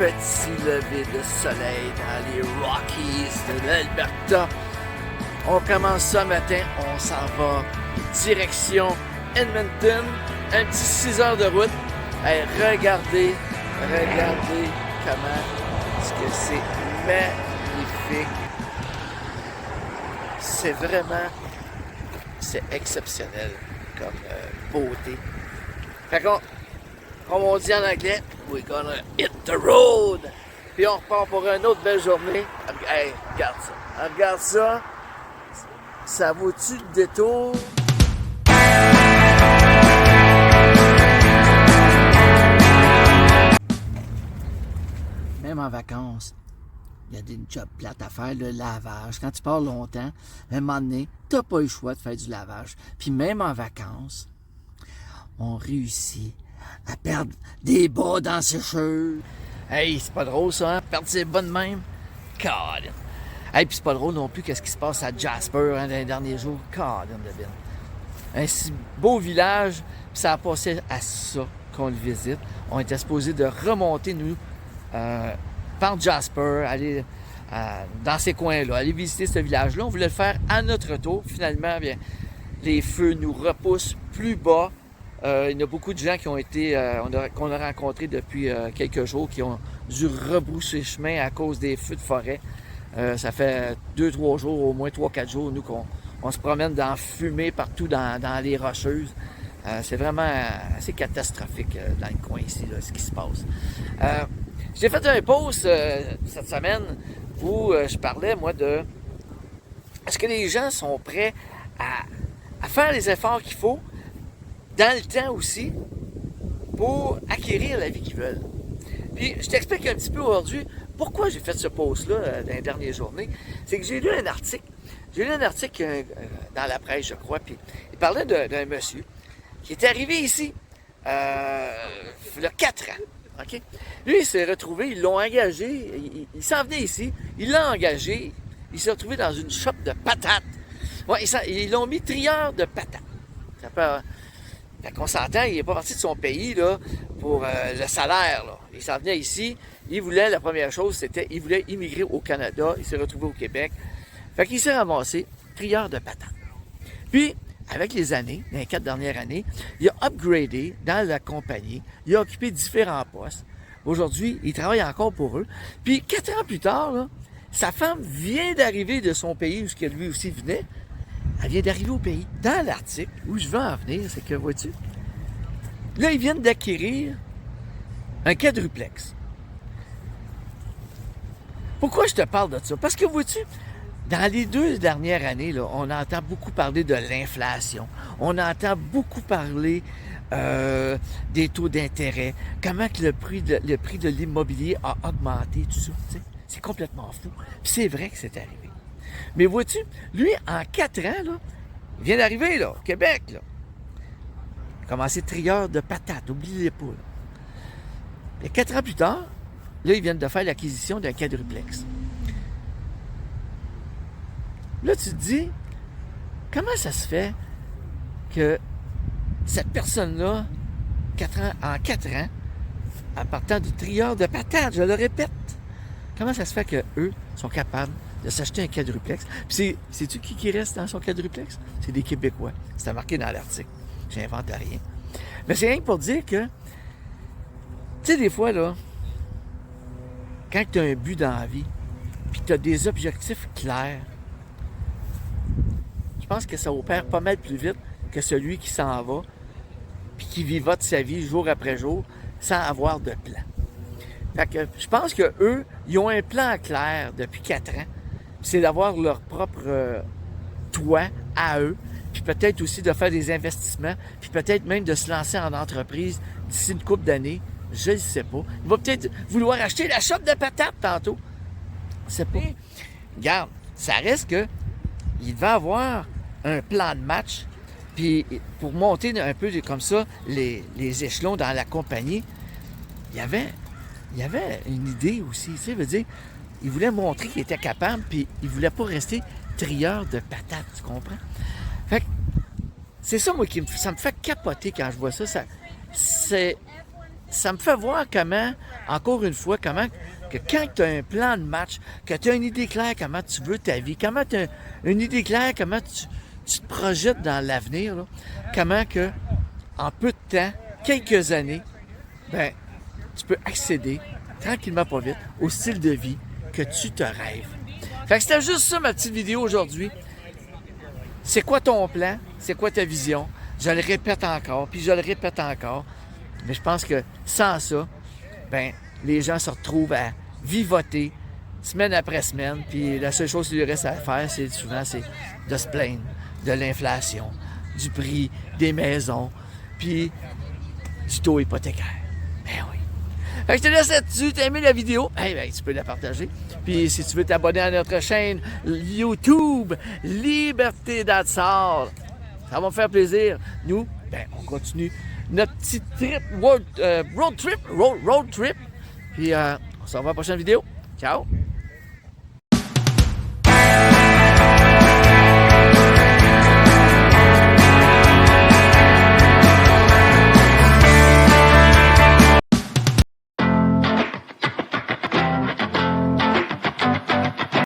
petit lever de soleil dans les Rockies de l'Alberta. On commence ça matin, on s'en va direction Edmonton, un petit 6 heures de route. Hey, regardez comment est-ce que c'est magnifique. C'est exceptionnel comme beauté. Fait qu'on, comme on dit en anglais, we're gonna hit the road. Puis on repart pour une autre belle journée. Hey, regarde ça. Regarde ça. Ça vaut-tu le détour? Même en vacances, il y a des jobs plates à faire, le lavage. Quand tu pars longtemps, à un moment donné, tu n'as pas le choix de faire du lavage. Puis même en vacances, on réussit à perdre des bas dans ses cheveux. Hey, c'est pas drôle ça, hein? Perdre ses bas de même. God. Hey, puis c'est pas drôle non plus qu'est-ce qui se passe à Jasper dans les derniers jours. God, un si beau village, puis ça a passé à ça qu'on le visite. On était supposé de remonter, nous, par Jasper, aller dans ces coins-là, aller visiter ce village-là. On voulait le faire à notre tour. Finalement, bien, les feux nous repoussent plus bas. Il y a beaucoup de gens qui ont été, qu'on a rencontrés depuis quelques jours, qui ont dû rebrousser chemin à cause des feux de forêt. Ça fait 2-3 jours, au moins 3-4 jours, nous, qu'on se promène dans la fumée partout dans les rocheuses. C'est vraiment assez catastrophique dans le coin ici, là, ce qui se passe. J'ai fait un post cette semaine où je parlais, moi, de est-ce que les gens sont prêts à faire les efforts qu'il faut dans le temps aussi pour acquérir la vie qu'ils veulent. Puis je t'explique un petit peu aujourd'hui pourquoi j'ai fait ce post-là dans les dernières journées. C'est que j'ai lu un article. J'ai lu un article dans la presse, je crois, puis il parlait d'un monsieur qui est arrivé ici il y a 4 ans. Okay? Lui, il s'est retrouvé, ils l'ont engagé, il s'en venait ici, il l'a engagé, il s'est retrouvé dans une shop de patates. Ouais, ils l'ont mis trieur de patates. Ça peut, fait qu'on s'entend, il n'est pas parti de son pays là, pour le salaire. Là. Il s'en venait ici, il voulait, la première chose, c'était, il voulait immigrer au Canada, il s'est retrouvé au Québec. Fait qu'il s'est ramassé trieur de patates. Puis, avec les années, les 4 dernières années, il a upgradé dans la compagnie, il a occupé différents postes. Aujourd'hui, il travaille encore pour eux. Puis 4 ans plus tard, là, sa femme vient d'arriver de son pays où lui aussi venait. Elle vient d'arriver au pays. Dans l'article, où je veux en venir, c'est que, vois-tu, là, ils viennent d'acquérir un quadruplex. Pourquoi je te parle de ça? Parce que, vois-tu, dans les 2 dernières années, là, on entend beaucoup parler de l'inflation. On entend beaucoup parler des taux d'intérêt. Comment que le prix de l'immobilier a augmenté, tout ça. T'sais. C'est complètement fou. Puis c'est vrai que c'est arrivé. Mais vois-tu, lui, en 4 ans, là, il vient d'arriver, là, au Québec, là. Il a commencé trieur de patates, oubliez-les pas, là. Et 4 ans plus tard, là, ils viennent de faire l'acquisition d'un quadruplex. Là, tu te dis, comment ça se fait que cette personne-là, en 4 ans, en partant du trieur de patates, je le répète, comment ça se fait qu'eux sont capables de s'acheter un quadruplex? Puis sais-tu qui reste dans son quadruplex? C'est des Québécois. C'était marqué dans l'article. J'invente rien. Mais c'est rien que pour dire que, tu sais, des fois, là, quand tu as un but dans la vie, puis tu as des objectifs clairs, je pense que ça opère pas mal plus vite que celui qui s'en va, puis qui vivote sa vie jour après jour, sans avoir de plan. Fait que je pense qu'eux, ils ont un plan clair depuis 4 ans, c'est d'avoir leur propre toit à eux, puis peut-être aussi de faire des investissements, puis peut-être même de se lancer en entreprise d'ici une couple d'années, je ne sais pas. Il va peut-être vouloir acheter la shop de patates tantôt. Je sais pas. Regarde, ça reste que il va avoir un plan de match, puis pour monter un peu comme ça les échelons dans la compagnie, il y avait une idée aussi, tu sais, veut dire, il voulait montrer qu'il était capable, puis il voulait pas rester trieur de patates, tu comprends? Fait que, c'est ça, moi, ça me fait capoter quand je vois ça. C'est ça me fait voir comment, encore une fois, comment que quand tu as un plan de match, que tu as une idée claire comment tu veux ta vie, comment tu as une idée claire comment tu te projettes dans l'avenir, là, comment que en peu de temps, quelques années, ben, tu peux accéder tranquillement pas vite au style de vie que tu te rêves. Fait que c'était juste ça ma petite vidéo aujourd'hui. C'est quoi ton plan? C'est quoi ta vision? Je le répète encore, puis je le répète encore. Mais je pense que sans ça, ben, les gens se retrouvent à vivoter semaine après semaine. Puis la seule chose qu'il lui reste à faire, c'est souvent c'est de se plaindre de l'inflation, du prix des maisons, puis du taux hypothécaire. Ben oui. Fait que je te laisse là-dessus. T'as aimé la vidéo? Hey, ben, tu peux la partager. Puis si tu veux t'abonner à notre chaîne YouTube, Liberté d'Adsor, ça va me faire plaisir. Nous, ben, on continue notre petit trip, road trip. Puis on se revoit à la prochaine vidéo. Ciao!